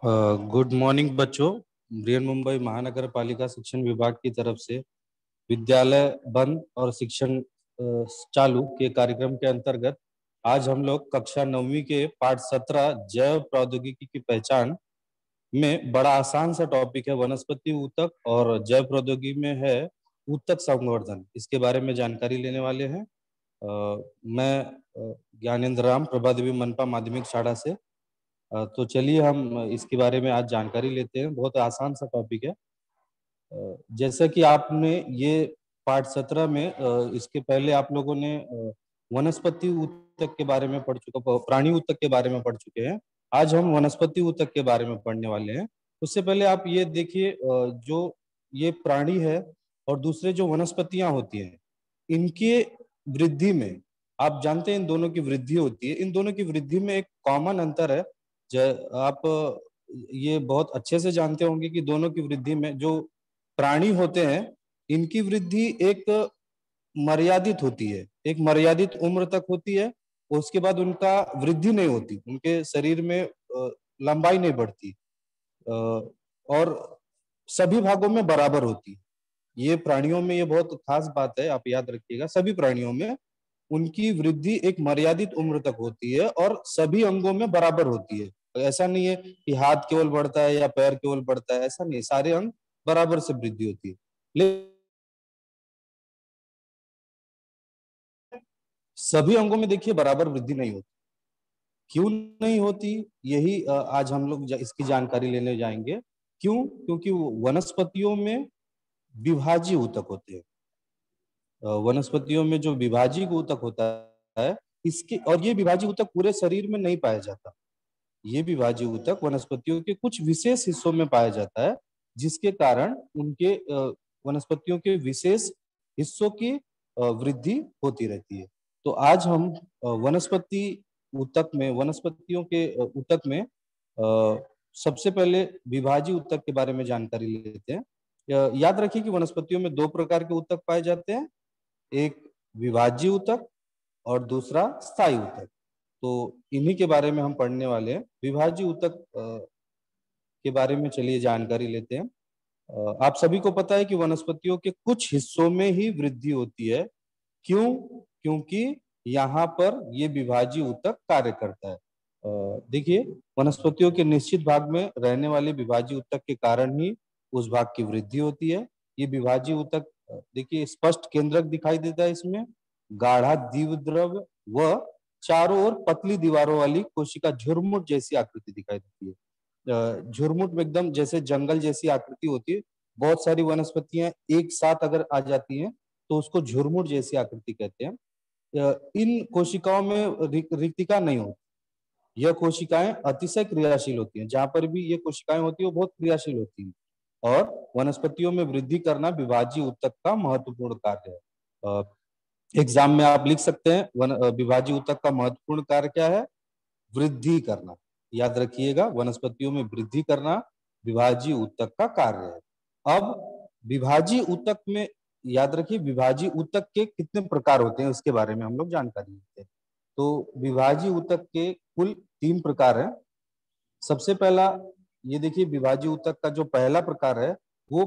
Good morning बच्चों। बृहन मुंबई महानगर पालिका शिक्षण विभाग की तरफ से विद्यालय बंद और शिक्षण चालू के कार्यक्रम के अंतर्गत आज हम लोग कक्षा 9वीं के पाठ 17 जैव प्रौद्योगिकी की पहचान में बड़ा आसान सा टॉपिक है वनस्पति ऊतक, और जैव प्रौद्योगिकी में है ऊतक संवर्धन। इसके बारे में जानकारी लेने वाले हैं। मैं ज्ञानेंद्र राम, प्रभा देवी मनपा माध्यमिक शाला से। तो चलिए हम इसके बारे में आज जानकारी लेते हैं। बहुत आसान सा टॉपिक है। जैसा कि आपने ये पाठ 17 में इसके पहले आप लोगों ने वनस्पति ऊतक के बारे में पढ़ चुका, प्राणी ऊतक के बारे में पढ़ चुके हैं। आज हम वनस्पति ऊतक के बारे में पढ़ने वाले हैं। उससे पहले आप ये देखिए, जो ये प्राणी है और दूसरे जो वनस्पतियां होती हैं, इनके वृद्धि में आप जानते हैं इन दोनों की वृद्धि होती है। इन दोनों की वृद्धि में एक कॉमन अंतर है। आप ये बहुत अच्छे से जानते होंगे कि दोनों की वृद्धि में जो प्राणी होते हैं, इनकी वृद्धि एक मर्यादित होती है, एक मर्यादित उम्र तक होती है। उसके बाद उनका वृद्धि नहीं होती, उनके शरीर में लंबाई नहीं बढ़ती, और सभी भागों में बराबर होती है। ये प्राणियों में ये बहुत खास बात है, आप याद रखिएगा। सभी प्राणियों में उनकी वृद्धि एक मर्यादित उम्र तक होती है और सभी अंगों में बराबर होती है। ऐसा नहीं है कि हाथ केवल बढ़ता है या पैर केवल बढ़ता है, ऐसा नहीं। सारे अंग बराबर से वृद्धि होती है। लेकिन सभी अंगों में देखिए बराबर वृद्धि नहीं होती। क्यों नहीं होती, यही आज हम लोग इसकी जानकारी लेने जाएंगे। क्यों? क्योंकि वनस्पतियों में विभाज्य ऊतक होते हैं। वनस्पतियों में जो विभाज्य ऊतक होता है, इसके और ये विभाज्य ऊतक पूरे शरीर में नहीं पाया जाता। ये विभाज्य ऊतक वनस्पतियों के कुछ विशेष हिस्सों में पाया जाता है, जिसके कारण उनके वनस्पतियों के विशेष हिस्सों की वृद्धि होती रहती है। तो आज हम वनस्पति ऊतक में, वनस्पतियों के ऊतक में सबसे पहले विभाज्य ऊतक के बारे में जानकारी लेते हैं। याद रखिए कि वनस्पतियों में दो प्रकार के ऊतक पाए जाते हैं, एक विभाज्य ऊतक और दूसरा स्थायी ऊतक। तो इन्हीं के बारे में हम पढ़ने वाले हैं। विभाज्य ऊतक के बारे में चलिए जानकारी लेते हैं। आप सभी को पता है कि वनस्पतियों के कुछ हिस्सों में ही वृद्धि होती है। क्यों? क्योंकि यहाँ पर ये विभाज्य ऊतक कार्य करता है। देखिए, वनस्पतियों के निश्चित भाग में रहने वाले विभाज्य ऊतक के कारण ही उस भाग की वृद्धि होती है। ये विभाज्य ऊतक देखिए स्पष्ट केंद्रक दिखाई देता है इसमें, गाढ़ा द्विध्रुव व चारों ओर पतली दीवारों वाली कोशिका झुरमुट जैसी आकृति दिखाई देती है। झुरमुट में एकदम जैसे जंगल जैसी आकृति होती है। बहुत सारी वनस्पतियां एक साथ अगर आ जाती हैं तो उसको झुरमुट जैसी आकृति कहते हैं। इन कोशिकाओं में रिक्तिका नहीं होती। यह कोशिकाएं अतिशय क्रियाशील होती हैं। जहां पर भी ये कोशिकाएं होती है वो बहुत क्रियाशील होती हैं। और वनस्पतियों में वृद्धि करना विभाज्य ऊतक का महत्वपूर्ण कार्य है। एग्जाम में आप लिख सकते हैं विभाज्य ऊतक का महत्वपूर्ण कार्य क्या है? वृद्धि करना। याद रखिएगा, वनस्पतियों में वृद्धि करना विभाज्य ऊतक का कार्य है। अब विभाज्य ऊतक में याद रखिए, विभाज्य ऊतक के कितने प्रकार होते हैं उसके बारे में हम लोग जानकारी लेते हैं। तो विभाज्य ऊतक के कुल 3 प्रकार हैं। सबसे पहला ये देखिए, विभाज्य ऊतक का जो पहला प्रकार है वो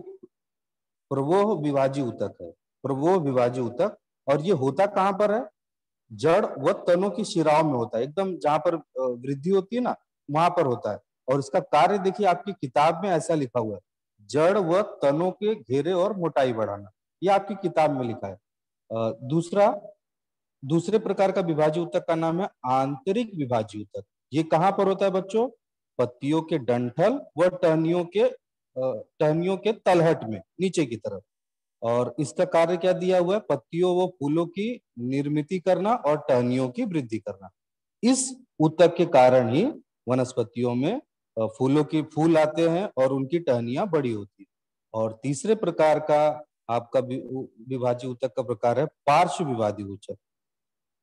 प्रवोह विभाज्य ऊतक है। प्रवोह विभाज्य ऊतक। और ये होता कहाँ पर है? जड़ व तनों की शिराओं में होता है। एकदम जहां पर वृद्धि होती है ना, वहां पर होता है। और इसका कार्य देखिए आपकी किताब में ऐसा लिखा हुआ है, जड़ व तनों के घेरे और मोटाई बढ़ाना। ये आपकी किताब में लिखा है। दूसरे प्रकार का विभाज्य ऊतक का नाम है आंतरिक विभाज्य ऊतक। ये कहाँ पर होता है बच्चों? पत्तियों के डंठल व टहनियों के तलहट में, नीचे की तरफ। और इसका कार्य क्या दिया हुआ है? पत्तियों व फूलों की निर्मिति करना और टहनियों की वृद्धि करना। इस ऊतक के कारण ही वनस्पतियों में फूल आते हैं और उनकी टहनियां बड़ी होती है। और तीसरे प्रकार का आपका विभाज्य ऊतक का प्रकार है पार्श्व विभाज्य ऊतक।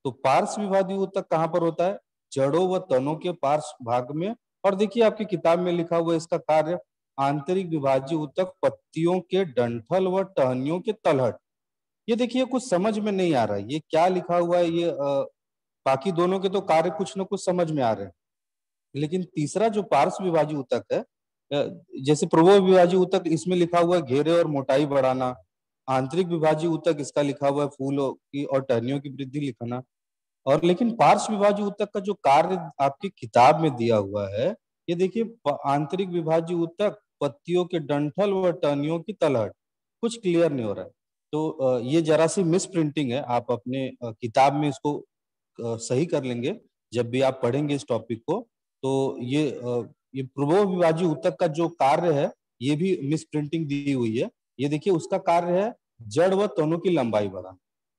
तो पार्श्व विभाज्य ऊतक कहाँ पर होता है? जड़ों व तनों के पार्श्व भाग में। और देखिए आपकी किताब में लिखा हुआ है इसका कार्य, आंतरिक विभाज्य ऊतक पत्तियों के डंठल व टहनियों के तलहट। ये देखिए कुछ समझ में नहीं आ रहा है, ये क्या लिखा हुआ है। ये बाकी दोनों के तो कार्य कुछ न कुछ समझ में आ रहे हैं, लेकिन तीसरा जो पार्श्व विभाजी ऊतक है, जैसे पूर्व विभाजी ऊतक, इसमें लिखा हुआ है घेरे और मोटाई बढ़ाना। आंतरिक विभाजी ऊतक, इसका लिखा हुआ है फूलों की और टहनियों की वृद्धि लिखना। और लेकिन पार्श्व विभाजी ऊतक का जो कार्य आपकी किताब में दिया हुआ है, ये देखिए, आंतरिक विभाजी ऊतक पत्तियों के डंठल व टहनियों की तलहट, कुछ क्लियर नहीं हो रहा है। तो ये जरा सी मिस प्रिंटिंग है, आप अपने किताब में इसको सही कर लेंगे जब भी आप पढ़ेंगे इस टॉपिक को। तो ये पूर्व विभाजी ऊतक का जो कार्य है, ये भी मिस प्रिंटिंग दी हुई है। ये देखिए, उसका कार्य है जड़ व तनों की लंबाई बढ़ाना।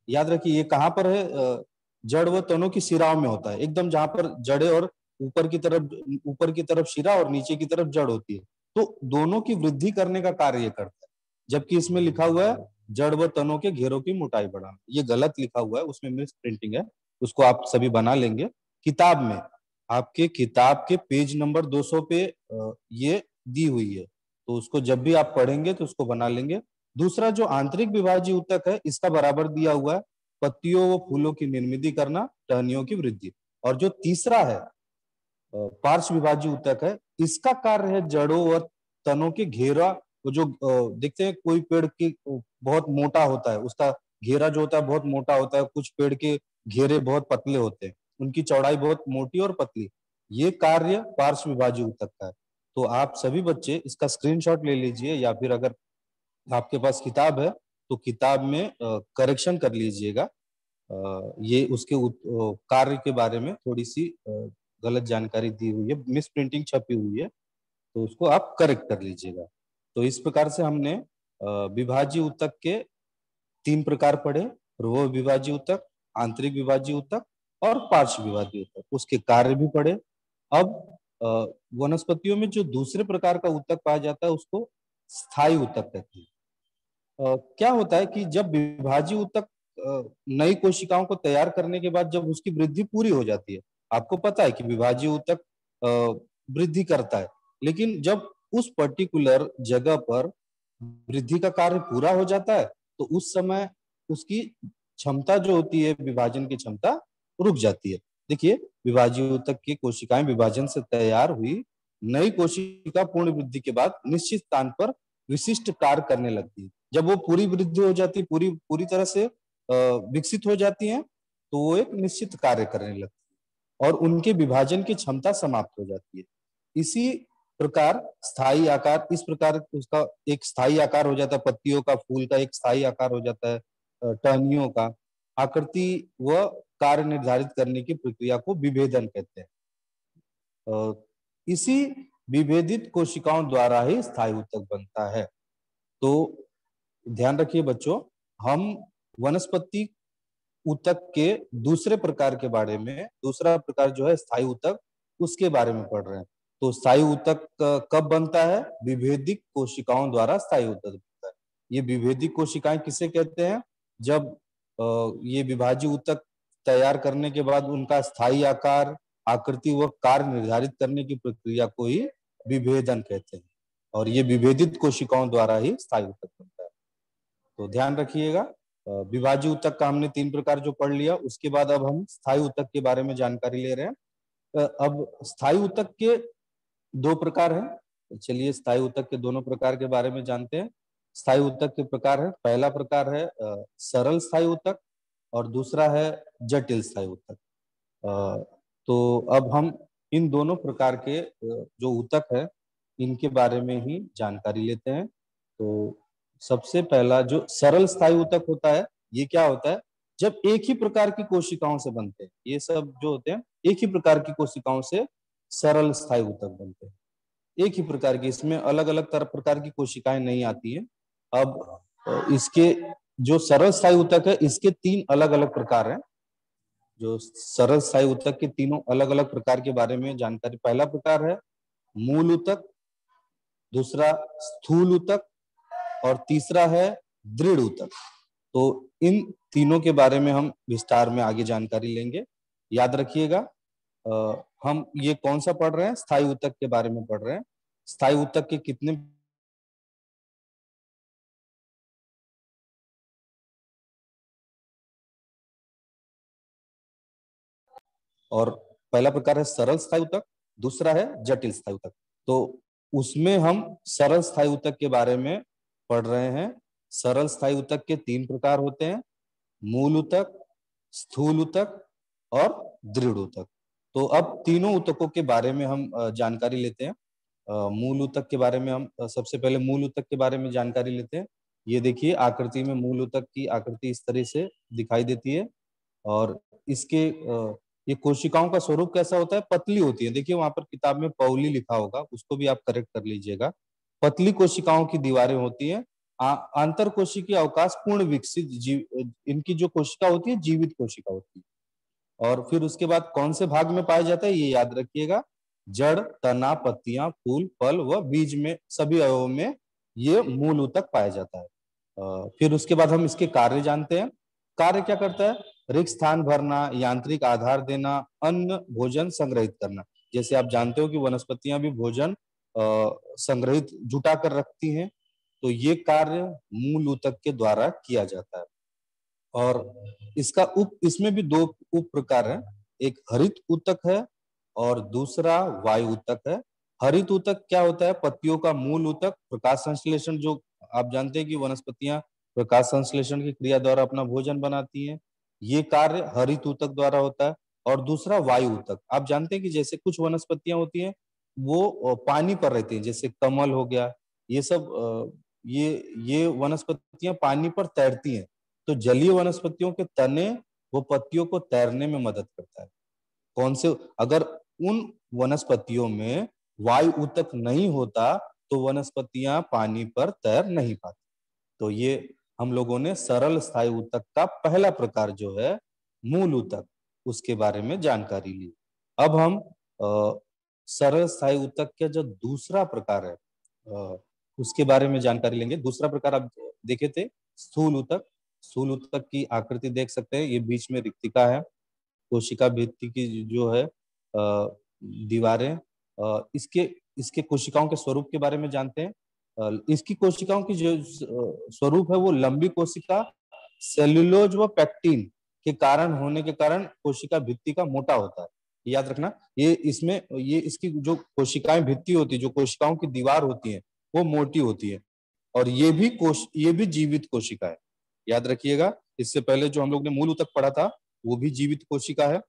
याद रखिए, ये कहाँ पर है? जड़ व तनों की सिराओं में होता है, एकदम जहां पर जड़े और ऊपर की तरफ शिरा और नीचे की तरफ जड़ होती है, तो दोनों की वृद्धि करने का कार्य ये करता है। जबकि इसमें लिखा हुआ है जड़ व तनों के घेरों की मोटाई बढ़ाना, ये गलत लिखा हुआ है, उसमें मिस प्रिंटिंग है। उसको आप सभी बना लेंगे किताब में। आपके किताब के पेज नंबर 200 पे ये दी हुई है, तो उसको जब भी आप पढ़ेंगे तो उसको बना लेंगे। दूसरा जो आंतरिक विभाजीय ऊतक है, इसका बराबर दिया हुआ है पत्तियों व फूलों की निर्मिति करना, टहनियों की वृद्धि। और जो तीसरा है पार्श्व विभाजीय ऊतक है, इसका कार्य है जड़ों व तनों के घेरा। वो जो देखते हैं कोई पेड़ की बहुत मोटा होता है, उसका घेरा जो होता है बहुत मोटा होता है, कुछ पेड़ के घेरे बहुत पतले होते हैं, उनकी चौड़ाई बहुत मोटी और पतली। ये कार्य पार्श्व विभाजीय ऊतक का है। तो आप सभी बच्चे इसका स्क्रीनशॉट ले लीजिए, या फिर अगर आपके पास किताब है तो किताब में करेक्शन कर लीजिएगा। ये उसके कार्य के बारे में थोड़ी सी गलत जानकारी दी हुई है, मिस प्रिंटिंग छपी हुई है, तो उसको आप करेक्ट कर लीजिएगा। तो इस प्रकार से हमने विभाजीय ऊतक के 3 प्रकार पढ़े: पूर्व विभाजीय ऊतक, आंतरिक विभाजीय ऊतक और पार्श्व विभाजीय ऊतक, उसके कार्य भी पढ़े। अब वनस्पतियों में जो दूसरे प्रकार का ऊतक पाया जाता है, उसको स्थायी ऊतक कहते हैं। क्या होता है कि जब विभाजीय ऊतक नई कोशिकाओं को तैयार करने के बाद जब उसकी वृद्धि पूरी हो जाती है, आपको पता है कि विभाजीय ऊतक वृद्धि करता है, लेकिन जब उस पर्टिकुलर जगह पर वृद्धि का कार्य पूरा हो जाता है, तो उस समय उसकी क्षमता जो होती है, विभाजन की क्षमता, रुक जाती है। देखिए, विभाजीय ऊतक की कोशिकाएं विभाजन से तैयार हुई नई कोशिका पूर्ण वृद्धि के बाद निश्चित स्थान पर विशिष्ट कार्य करने लगती है। जब वो पूरी वृद्धि हो जाती है, पूरी पूरी तरह से विकसित हो जाती हैं, तो वो एक निश्चित कार्य करने लगती है और उनके विभाजन की क्षमता समाप्त हो जाती है। इसी प्रकार स्थायी आकार, इस प्रकार उसका एक स्थायी आकार हो जाता है, पत्तियों का, फूल का एक स्थायी आकार हो जाता है, टहनियों का। आकृति व कार्य निर्धारित करने की प्रक्रिया को विभेदन कहते हैं। इसी विभेदित कोशिकाओं द्वारा ही स्थायी ऊतक बनता है। तो ध्यान रखिए बच्चों, हम वनस्पति ऊतक के दूसरे प्रकार के बारे में, दूसरा प्रकार जो है स्थायी ऊतक, उसके बारे में पढ़ रहे हैं। तो स्थायी ऊतक कब बनता है? विभेदिक कोशिकाओं द्वारा स्थायी ऊतक बनता है। ये विभेदिक कोशिकाएं किसे कहते हैं? जब ये विभाजीय ऊतक तैयार करने के बाद उनका स्थायी आकार, आकृति व कार्य निर्धारित करने की प्रक्रिया को ही विभेदन कहते हैं, और ये विभेदित कोशिकाओं द्वारा ही स्थायी ऊतक बनता है। तो ध्यान रखिएगा, विभाजीय ऊतक का हमने 3 प्रकार जो पढ़ लिया, उसके बाद अब हम स्थायी ऊतक के बारे में जानकारी ले रहे हैं। अब स्थायी ऊतक के 2 प्रकार हैं, तो चलिए स्थायी ऊतक के दोनों प्रकार के बारे में जानते हैं। स्थायी ऊतक के प्रकार है, पहला प्रकार है सरल स्थायी ऊतक और दूसरा है जटिल स्थायी ऊतक। तो अब हम इन दोनों प्रकार के जो ऊतक है, इनके बारे में ही जानकारी लेते हैं। तो सबसे पहला जो सरल स्थायी ऊतक होता है, ये क्या होता है? जब एक ही प्रकार की कोशिकाओं से बनते हैं, ये सब जो होते हैं एक ही प्रकार की कोशिकाओं से सरल स्थायी ऊतक बनते हैं। एक ही प्रकार की, इसमें अलग अलग तरह प्रकार की कोशिकाएं नहीं आती हैं। अब इसके जो सरल स्थायी ऊतक है, इसके 3 अलग अलग प्रकार हैं। जो सरल स्थायी ऊतक के तीनों अलग अलग प्रकार के बारे में जानकारी, पहला प्रकार है मूल ऊतक, दूसरा स्थूल ऊतक और तीसरा है दृढ़ ऊतक। तो इन तीनों के बारे में हम विस्तार में आगे जानकारी लेंगे। याद रखिएगा, हम ये कौन सा पढ़ रहे हैं? स्थायी ऊतक के बारे में पढ़ रहे हैं। स्थायी ऊतक के कितने और पहला प्रकार है सरल स्थायी ऊतक, दूसरा है जटिल स्थायी ऊतक। तो उसमें हम सरल स्थायी ऊतक के बारे में पढ़ रहे हैं। सरल स्थायी ऊतक के 3 प्रकार होते हैं, मूल ऊतक, स्थूल ऊतक और दृढ़ ऊतक। तो अब तीनों ऊतकों के बारे में हम जानकारी लेते हैं। मूल ऊतक के बारे में हम सबसे पहले मूल ऊतक के बारे में जानकारी लेते हैं। ये देखिए आकृति में मूल ऊतक की आकृति इस तरह से दिखाई देती है और इसके ये कोशिकाओं का स्वरूप कैसा होता है, पतली होती है। देखिए वहां पर किताब में पौली लिखा होगा, उसको भी आप करेक्ट कर लीजिएगा। पतली कोशिकाओं की दीवारें होती है। आंतर कोशिकीय अवकाश पूर्ण विकसित जीव, इनकी जो कोशिका होती है जीवित कोशिका होती है। और फिर उसके बाद कौन से भाग में पाया जाता है ये याद रखिएगा, जड़, तना, पत्तियां, फूल, फल व बीज में सभी अवयवों में ये मूल ऊतक पाया जाता है। फिर उसके बाद हम इसके कार्य जानते हैं। कार्य क्या करता है, रिक्त स्थान भरना, यांत्रिक आधार देना, अन्न भोजन संग्रहित करना। जैसे आप जानते हो कि वनस्पतियां भी भोजन संग्रहित जुटा कर रखती हैं, तो ये कार्य मूल ऊतक के द्वारा किया जाता है। और इसका इसमें भी 2 उप प्रकार है, एक हरित ऊतक है और दूसरा वायु ऊतक है। हरित ऊतक क्या होता है, पत्तियों का मूल ऊतक, प्रकाश संश्लेषण, जो आप जानते हैं कि वनस्पतियां प्रकाश संश्लेषण की क्रिया द्वारा अपना भोजन बनाती हैं, ये कार्य हरित ऊतक द्वारा होता है। और दूसरा वायु ऊतक, आप जानते हैं कि जैसे कुछ वनस्पतियां होती हैं वो पानी पर रहती हैं, जैसे कमल हो गया, ये सब ये वनस्पतियां पानी पर तैरती हैं। तो जलीय वनस्पतियों के तने वो पत्तियों को तैरने में मदद करता है। कौन से, अगर उन वनस्पतियों में वायु ऊतक नहीं होता तो वनस्पतियां पानी पर तैर नहीं पाती। तो ये हम लोगों ने सरल स्थायी ऊतक का पहला प्रकार जो है मूल ऊतक, उसके बारे में जानकारी ली। अब हम सरल स्थायी ऊतक का जो दूसरा प्रकार है उसके बारे में जानकारी लेंगे। दूसरा प्रकार आप देखे थे स्थूल ऊतक। स्थूल ऊतक की आकृति देख सकते हैं, ये बीच में रिक्तिका है, कोशिका भित्ति की जो है दीवारें। इसके इसके कोशिकाओं के स्वरूप के बारे में जानते हैं। इसकी कोशिकाओं की जो स्वरूप है वो लंबी कोशिका, सेल्यूलोज व पैक्टिन के कारण होने के कारण कोशिका भित्ति का मोटा होता है। याद रखना, ये इसमें ये इसकी जो कोशिकाएं भित्ति होती है, जो कोशिकाओं की दीवार होती है वो मोटी होती है। और ये भी जीवित कोशिका है, याद रखिएगा। इससे पहले जो हम लोग ने मूल ऊतक पढ़ा था वो भी जीवित कोशिका है।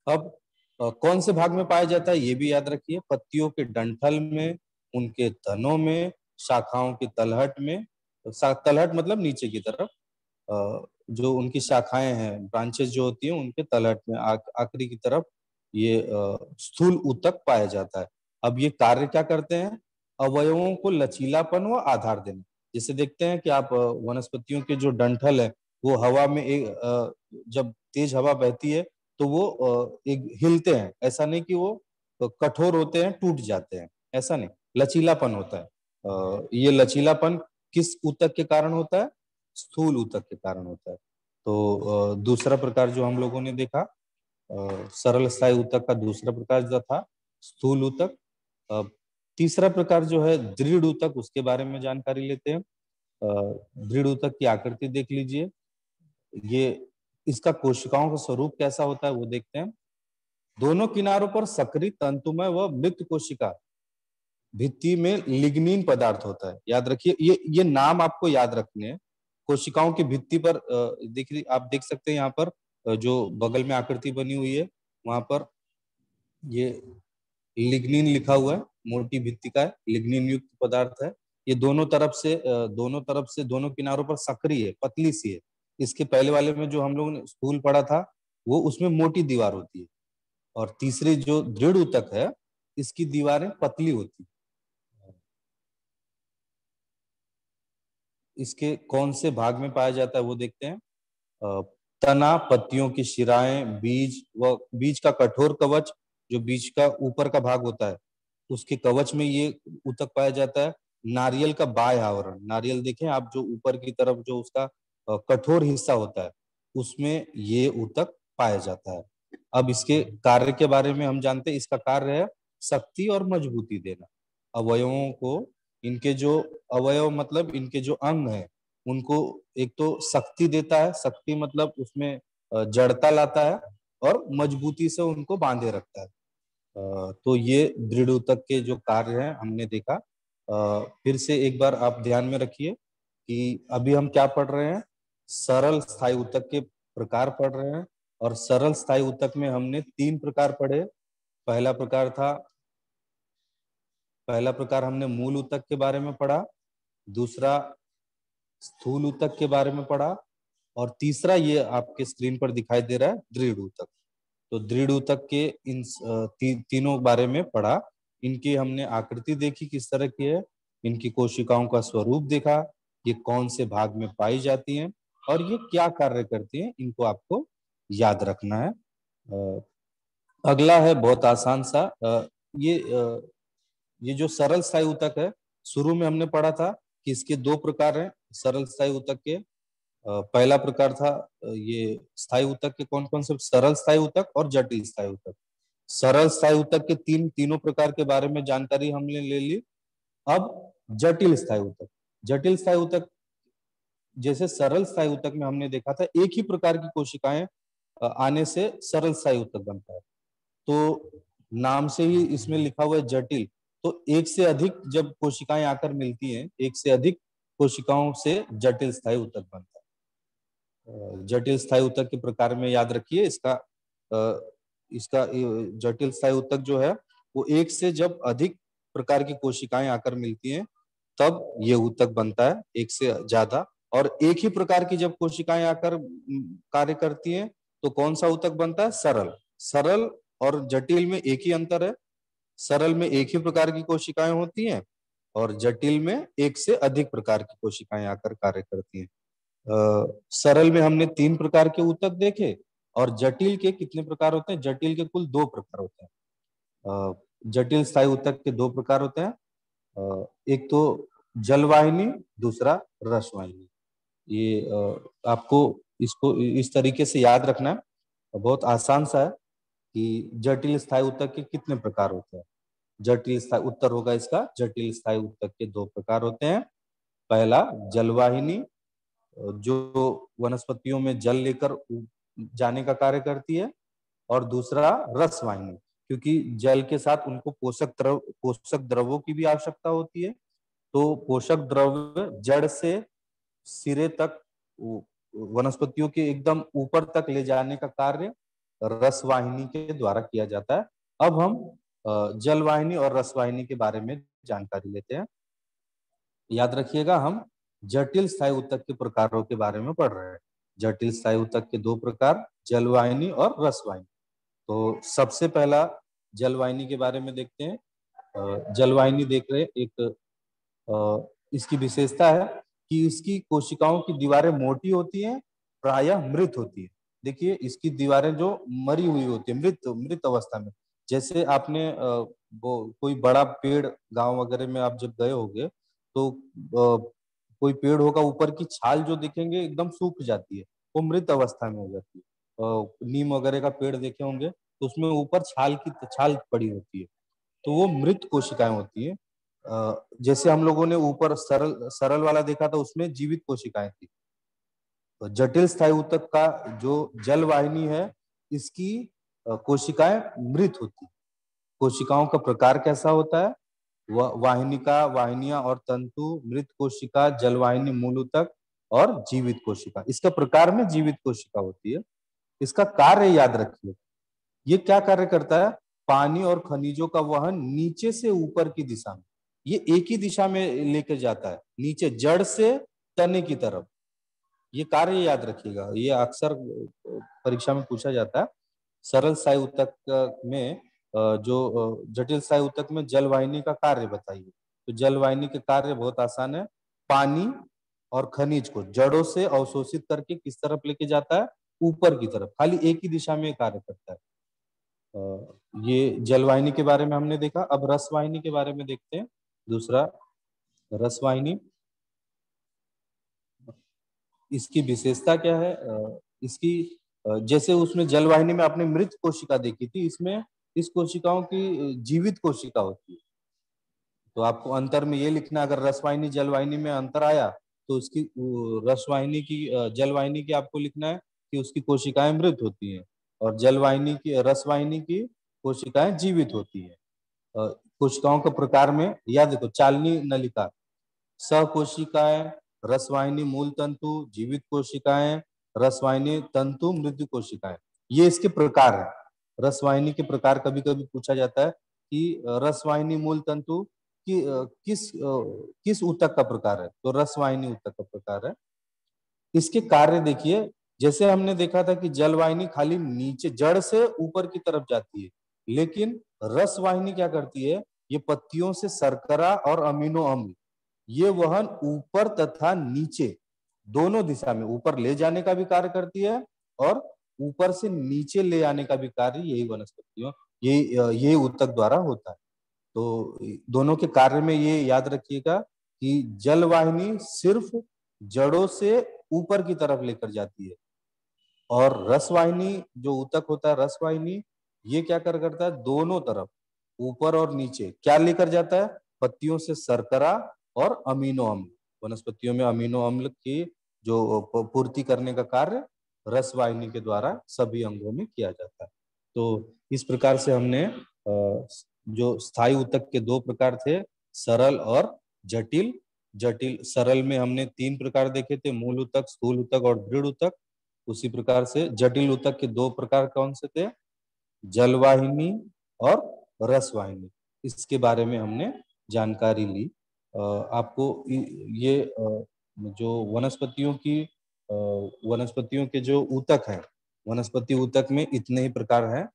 अब कौन से भाग में पाया जाता है ये भी याद रखिए, पत्तियों के डंठल में, उनके तनों में, शाखाओं की तलहट में। तलहट मतलब नीचे की तरफ, जो उनकी शाखाएं हैं, ब्रांचेस जो होती हैं उनके तलहट में आखिरी की तरफ ये स्थूल ऊतक पाया जाता है। अब ये कार्य क्या करते हैं, अवयवों को लचीलापन व आधार देना। जैसे देखते हैं कि आप वनस्पतियों के जो डंठल है वो हवा में जब तेज हवा बहती है तो वो एक हिलते हैं, ऐसा नहीं कि वो कठोर होते हैं टूट जाते हैं, ऐसा नहीं, लचीलापन होता है। ये लचीलापन किस ऊतक के कारण होता है, स्थूल ऊतक के कारण होता है। तो दूसरा प्रकार जो हम लोगों ने देखा, सरल स्थायी ऊतक का दूसरा प्रकार जो था स्थूल ऊतक। तीसरा प्रकार जो है दृढ़ ऊतक, उसके बारे में जानकारी लेते हैं। दृढ़ ऊतक की आकृति देख लीजिए, ये इसका कोशिकाओं का स्वरूप कैसा होता है वो देखते हैं। दोनों किनारों पर सक्रिय तंतुमय व मृत कोशिका, भित्ति में लिग्निन पदार्थ होता है। याद रखिए, ये नाम आपको याद रखने हैं। कोशिकाओं की भित्ति पर आप देख सकते हैं यहाँ पर जो बगल में आकृति बनी हुई है वहां पर ये लिग्निन लिखा हुआ है, मोटी भित्ति का है, लिग्निन युक्त पदार्थ है। ये दोनों तरफ से दोनों किनारों पर सक्रिय है, पतली सी है। इसके पहले वाले में जो हम लोगों ने स्थूल पढ़ा था वो उसमें मोटी दीवार होती है, और तीसरी जो दृढ़ ऊतक है इसकी दीवारें पतली होती है। इसके कौन से भाग में पाया जाता है वो देखते हैं। तना, पत्तियों की शिराएं, बीज का कठोर कवच, जो बीज का ऊपर का भाग होता है उसके कवच में ये ऊतक पाया जाता है। नारियल का बाह्य आवरण, नारियल देखें आप, जो ऊपर की तरफ जो उसका कठोर हिस्सा होता है उसमें ये ऊतक पाया जाता है। अब इसके कार्य के बारे में हम जानते हैं। इसका कार्य है शक्ति और मजबूती देना अवयवों को। इनके जो अवयव मतलब इनके जो अंग है उनको एक तो शक्ति देता है, शक्ति मतलब उसमें जड़ता लाता है, और मजबूती से उनको बांधे रखता है। तो ये दृढ़ ऊतक के जो कार्य हैं हमने देखा। फिर से एक बार आप ध्यान में रखिए कि अभी हम क्या पढ़ रहे हैं, सरल स्थायी ऊतक के प्रकार पढ़ रहे हैं। और सरल स्थायी ऊतक में हमने 3 प्रकार पढ़े। पहला प्रकार था, पहला प्रकार हमने मूल ऊतक के बारे में पढ़ा, दूसरा स्थूल ऊतक के बारे में पढ़ा, और तीसरा ये आपके स्क्रीन पर दिखाई दे रहा है दृढ़ ऊतक। तो दृढ़ ऊतक के इन तीनों बारे में पढ़ा। इनकी हमने आकृति देखी किस तरह की है, इनकी कोशिकाओं का स्वरूप देखा, ये कौन से भाग में पाई जाती हैं और ये क्या कार्य करती हैं, इनको आपको याद रखना है। अगला है बहुत आसान सा, ये जो सरल स्थायी ऊतक है, शुरू में हमने पढ़ा था कि इसके 2 प्रकार हैं सरल स्थायी ऊतक के। पहला प्रकार था ये स्थायी ऊतक के कौन कौन से, सरल स्थायी ऊतक और जटिल स्थायी ऊतक। सरल स्थायी ऊतक के तीनों प्रकार के बारे में जानकारी हमने ले ली। अब जटिल स्थायी ऊतक, जटिल स्थायी ऊतक, जैसे सरल स्थायी ऊतक में हमने देखा था एक ही प्रकार की कोशिकाएं आने से सरल स्थायी ऊतक बनता है। तो नाम से ही इसमें लिखा हुआ है जटिल, तो एक से अधिक जब कोशिकाएं आकर मिलती हैं, एक से अधिक कोशिकाओं से जटिल स्थायी ऊतक बनता है। जटिल स्थायी ऊतक के प्रकार में याद रखिए इसका जटिल स्थायी ऊतक जो है वो एक से जब अधिक प्रकार की कोशिकाएं आकर मिलती हैं तब ये ऊतक बनता है, एक से ज्यादा। और एक ही प्रकार की जब कोशिकाएं आकर कार्य करती हैं तो कौन सा ऊतक बनता है, सरल। सरल और जटिल में एक ही अंतर है, सरल में एक ही प्रकार की कोशिकाएं होती हैं और जटिल में एक से अधिक प्रकार की कोशिकाएं आकर कार्य करती हैं। सरल में हमने 3 प्रकार के ऊतक देखे और जटिल के कितने प्रकार होते हैं, जटिल के कुल 2 प्रकार होते हैं। जटिल स्थायी ऊतक के 2 प्रकार होते हैं, एक तो जलवाहिनी, दूसरा रसवाहिनी। ये आपको इसको इस तरीके से याद रखना है, बहुत आसान सा है कि जटिल स्थायी ऊतक के कितने प्रकार होते हैं। जटिल स्थायी, उत्तर होगा इसका, जटिल स्थायी ऊतक के 2 प्रकार होते हैं। पहला जलवाहिनी, जो वनस्पतियों में जल लेकर जाने का कार्य करती है, और दूसरा रसवाहिनी, क्योंकि जल के साथ उनको पोषक द्रव्यों की भी आवश्यकता होती है। तो पोषक द्रव्य जड़ से सिरे तक वनस्पतियों के एकदम ऊपर तक ले जाने का कार्य रसवाहिनी के द्वारा किया जाता है। अब हम जलवाहिनी और रसवाहिनी के बारे में जानकारी लेते हैं। याद रखिएगा हम जटिल स्थायी ऊतक के प्रकारों के बारे में पढ़ रहे हैं। जटिल स्थायी ऊतक के 2 प्रकार, जलवाहिनी और रसवाहिनी। तो सबसे पहला जलवाहिनी के बारे में देखते हैं। जलवाहिनी देख रहे हैं, इसकी विशेषता है कि इसकी कोशिकाओं की दीवारें मोटी होती हैं, प्रायः मृत होती है। देखिए इसकी दीवारें जो मरी हुई होती है, मृत मृत अवस्था में। जैसे आपने वो कोई बड़ा पेड़ गांव वगैरह में आप जब गए होंगे तो कोई पेड़ होगा, ऊपर की छाल जो दिखेंगे एकदम सूख जाती है, वो मृत अवस्था में हो जाती है। नीम वगैरह का पेड़ देखे होंगे तो उसमें ऊपर छाल पड़ी होती है, तो वो मृत कोशिकाएं होती है। जैसे हम लोगों ने ऊपर सरल सरल वाला देखा था, उसमें जीवित कोशिकाएं थी। तो जटिल स्थायी ऊतक का जो जल वाहिनी है, इसकी कोशिकाएं मृत होती है। कोशिकाओं का प्रकार कैसा होता है, वाहिनिका, वाहिनियां और तंतु, मृत कोशिका, जलवाहिनी, मूल ऊतक और जीवित कोशिका। इसका प्रकार में जीवित कोशिका होती है। इसका कार्य याद रखिए, ये क्या कार्य करता है, पानी और खनिजों का वहन नीचे से ऊपर की दिशा में, ये एक ही दिशा में लेकर जाता है, नीचे जड़ से तने की तरफ। ये कार्य याद रखिएगा, ये अक्सर परीक्षा में पूछा जाता है। सरल स्थायी ऊतक में जो जटिल स्थायी ऊतक में जलवाहिनी का कार्य बताइए। तो जलवाहिनी के कार्य बहुत आसान है, पानी और खनिज को जड़ों से अवशोषित करके किस तरफ लेके जाता है, ऊपर की तरफ, खाली एक ही दिशा में कार्य करता है। ये जलवाहिनी के बारे में हमने देखा। अब रसवाहिनी के बारे में देखते हैं। दूसरा रसवाहिनी, इसकी विशेषता क्या है, इसकी जैसे उसमें जलवाहिनी में आपने मृत कोशिका देखी थी, इसमें इस कोशिकाओं की जीवित कोशिका होती है। तो आपको अंतर में ये लिखना, अगर रसवाहिनी जलवाहिनी में अंतर आया तो उसकी रसवाहिनी की जलवाहिनी की आपको लिखना है कि उसकी कोशिकाएं मृत होती हैं, और जलवाहिनी की रसवाहिनी की कोशिकाएं जीवित होती है। कोशिकाओं के प्रकार में याद देखो, चालनी नलिका, सहकोशिकाएं, रसवाहिनी मूल तंतु, जीवित कोशिकाएं, रसवाहिनी तंतु, मृत्यु कोशिकाएं, ये इसके प्रकार है। रसवाहिनी के प्रकार कभी कभी पूछा जाता है कि रसवाहिनी मूल तंतु कि किस ऊतक का प्रकार है, तो रसवाहिनी ऊतक का प्रकार है। इसके कार्य देखिए, जैसे हमने देखा था कि जलवाहिनी खाली नीचे जड़ से ऊपर की तरफ जाती है, लेकिन रसवाहिनी क्या करती है, ये पत्तियों से शर्करा और अमीनो अम्ल ये वहन ऊपर तथा नीचे दोनों दिशा में, ऊपर ले जाने का भी कार्य करती है और ऊपर से नीचे ले आने का भी कार्य यही वनस्पतियों ये ऊतक द्वारा होता है। तो दोनों के कार्य में ये याद रखिएगा कि जलवाहिनी सिर्फ जड़ों से ऊपर की तरफ लेकर जाती है, और रसवाहिनी जो ऊतक होता है रसवाहिनी, ये क्या करता है, दोनों तरफ ऊपर और नीचे क्या लेकर जाता है, पत्तियों से शर्करा और अमीनो अम्ल। वनस्पतियों में अमीनो अम्ल की जो पूर्ति करने का कार्य रसवाहिनी के द्वारा सभी अंगों में किया जाता है। तो इस प्रकार से हमने जो स्थायी ऊतक के दो प्रकार थे, सरल और जटिल। जटिल सरल में हमने तीन प्रकार देखे थे, मूल ऊतक, स्थूल ऊतक और दृढ़ ऊतक। उसी प्रकार से जटिल ऊतक के दो प्रकार कौन से थे, जलवाहिनी और रसवाहिनी। इसके बारे में हमने जानकारी ली। आपको ये जो वनस्पतियों के जो ऊतक हैं, वनस्पति ऊतक में इतने ही प्रकार हैं,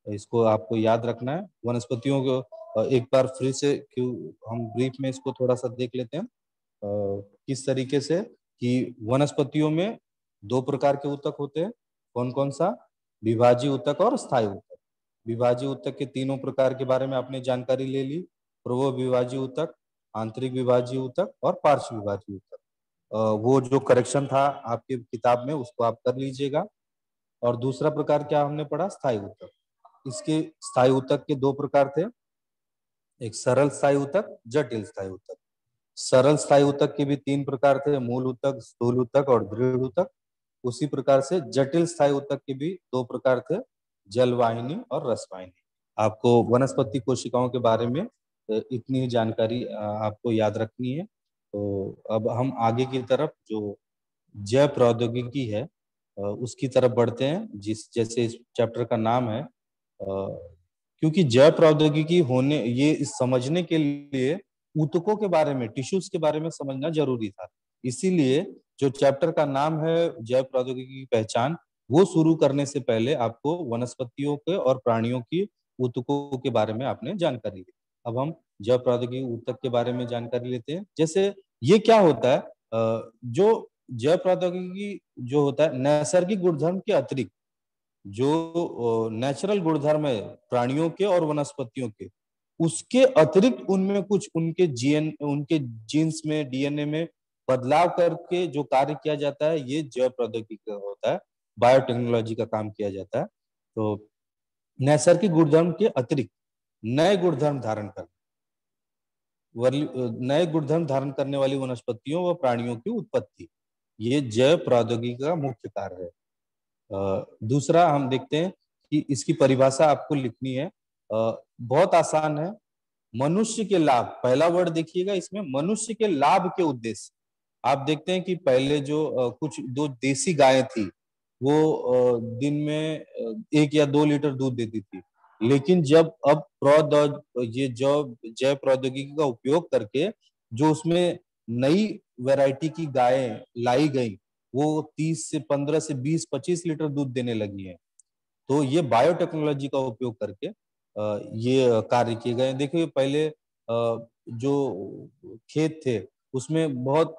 इसको आपको याद रखना है। वनस्पतियों को एक बार फिर से क्यों हम ब्रीफ में इसको थोड़ा सा देख लेते हैं किस तरीके से कि वनस्पतियों में दो प्रकार के ऊतक होते हैं। कौन कौन सा, विभाजीय ऊतक और स्थायी ऊतक। विभाजीय ऊतक के तीनों प्रकार के बारे में आपने जानकारी ले ली, पूर्व विभाजीय ऊतक, आंतरिक विभाजीय ऊतक और पार्श्व विभाजीय ऊतक। वो जो करेक्शन था आपकी किताब में उसको आप कर लीजिएगा। और दूसरा प्रकार क्या हमने पढ़ा, स्थायी ऊतक। इसके स्थायी ऊतक के दो प्रकार थे, एक सरल स्थायी ऊतक, जटिल स्थायी ऊतक। सरल स्थायी ऊतक के भी तीन प्रकार थे, मूल ऊतक, स्थूल ऊतक और दृढ़ ऊतक। उसी प्रकार से जटिल स्थायी ऊतक के भी दो प्रकार थे, जलवाहिनी और रसवाहिनी। आपको वनस्पति कोशिकाओं के बारे में इतनी ही जानकारी आपको याद रखनी है। तो अब हम आगे की तरफ जो जैव प्रौद्योगिकी है उसकी तरफ बढ़ते हैं, जैसे इस चैप्टर का नाम है। क्योंकि जैव प्रौद्योगिकी होने ये इस समझने के लिए ऊतकों के बारे में, टिश्यूज के बारे में समझना जरूरी था। इसीलिए जो चैप्टर का नाम है जैव प्रौद्योगिकी की पहचान, वो शुरू करने से पहले आपको वनस्पतियों के और प्राणियों की ऊतकों के बारे में आपने जानकारी ली। अब हम जैव प्रौद्योगिकी ऊतक के बारे में जानकारी लेते हैं। जैसे ये क्या होता है, जो जैव प्रौद्योगिकी जो होता है, नैसर्गिक गुणधर्म के अतिरिक्त जो नेचुरल गुणधर्म है प्राणियों के और वनस्पतियों के, उसके अतिरिक्त उनमें कुछ उनके जीन्स में, डीएनए में बदलाव करके जो कार्य किया जाता है, ये जैव प्रौद्योगिकी का होता है, बायोटेक्नोलॉजी का काम किया जाता है। तो नैसर्गिक गुणधर्म के अतिरिक्त नए गुणधर्म धारण कर नए गुणधर्म धारण करने वाली वनस्पतियों व प्राणियों की उत्पत्ति, ये जैव प्रौद्योगिकी का मुख्य कार्य है। दूसरा हम देखते हैं कि इसकी परिभाषा आपको लिखनी है, बहुत आसान है। मनुष्य के लाभ, पहला वर्ड देखिएगा इसमें, मनुष्य के लाभ के उद्देश्य। आप देखते हैं कि पहले जो कुछ दो देसी गायें थी, वो दिन में 1 या 2 लीटर दूध देती थी। लेकिन जब अब ये जो जैव प्रौद्योगिकी का उपयोग करके जो उसमें नई वैरायटी की गायें लाई गई, वो 30 से 15 से 20-25 लीटर दूध देने लगी है। तो ये बायोटेक्नोलॉजी का उपयोग करके ये कार्य किए गए। देखिए पहले जो खेत थे उसमें बहुत,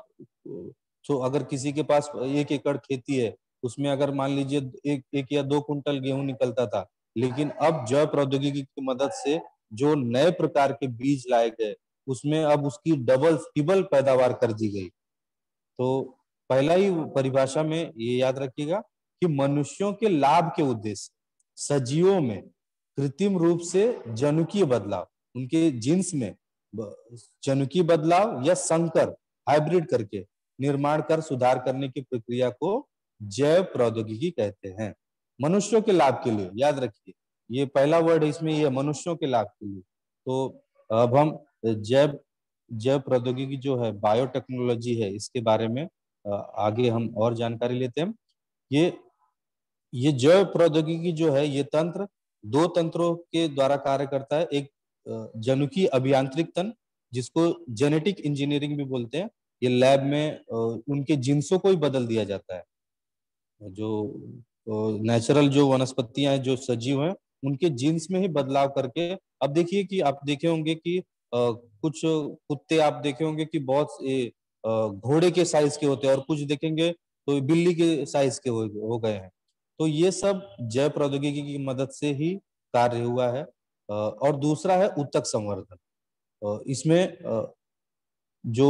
तो अगर किसी के पास 1 एकड़ खेती है, उसमें अगर मान लीजिए 1 या 2 कुंटल गेहूं निकलता था। लेकिन अब जैव प्रौद्योगिकी की मदद से जो नए प्रकार के बीज लाए गए, उसमें अब उसकी डबल ट्रिपल पैदावार कर दी गई। तो पहला ही परिभाषा में ये याद रखिएगा कि मनुष्यों के लाभ के उद्देश्य, सजीवों में कृत्रिम रूप से जनुकीय बदलाव, उनके जीन्स में जनुकीय बदलाव या संकर, हाइब्रिड करके निर्माण कर सुधार करने की प्रक्रिया को जैव प्रौद्योगिकी कहते हैं। मनुष्यों के लाभ के लिए याद रखिए, ये पहला वर्ड है इसमें, ये मनुष्यों के लाभ के लिए। तो अब हम जैव जैव प्रौद्योगिकी जो है, बायोटेक्नोलॉजी है, इसके बारे में आगे हम और जानकारी लेते हैं। ये ये जैव प्रौद्योगिकी जो है, ये तंत्र दो तंत्रों के द्वारा कार्य करता है। एक जनुकीय अभियांत्रिक तंत्र, जिसको जेनेटिक इंजीनियरिंग भी बोलते हैं। ये लैब में उनके जिन्सों को ही बदल दिया जाता है। जो नेचुरल जो वनस्पतियां हैं, जो सजीव हैं, उनके जीन्स में ही बदलाव करके। अब देखिए कि आप देखे होंगे कि कुछ कुत्ते आप देखे होंगे कि बहुत घोड़े के साइज के होते हैं, और कुछ देखेंगे तो बिल्ली के साइज के हो गए हैं। तो ये सब जैव प्रौद्योगिकी की मदद से ही कार्य हुआ है। और दूसरा है ऊतक संवर्धन। इसमें जो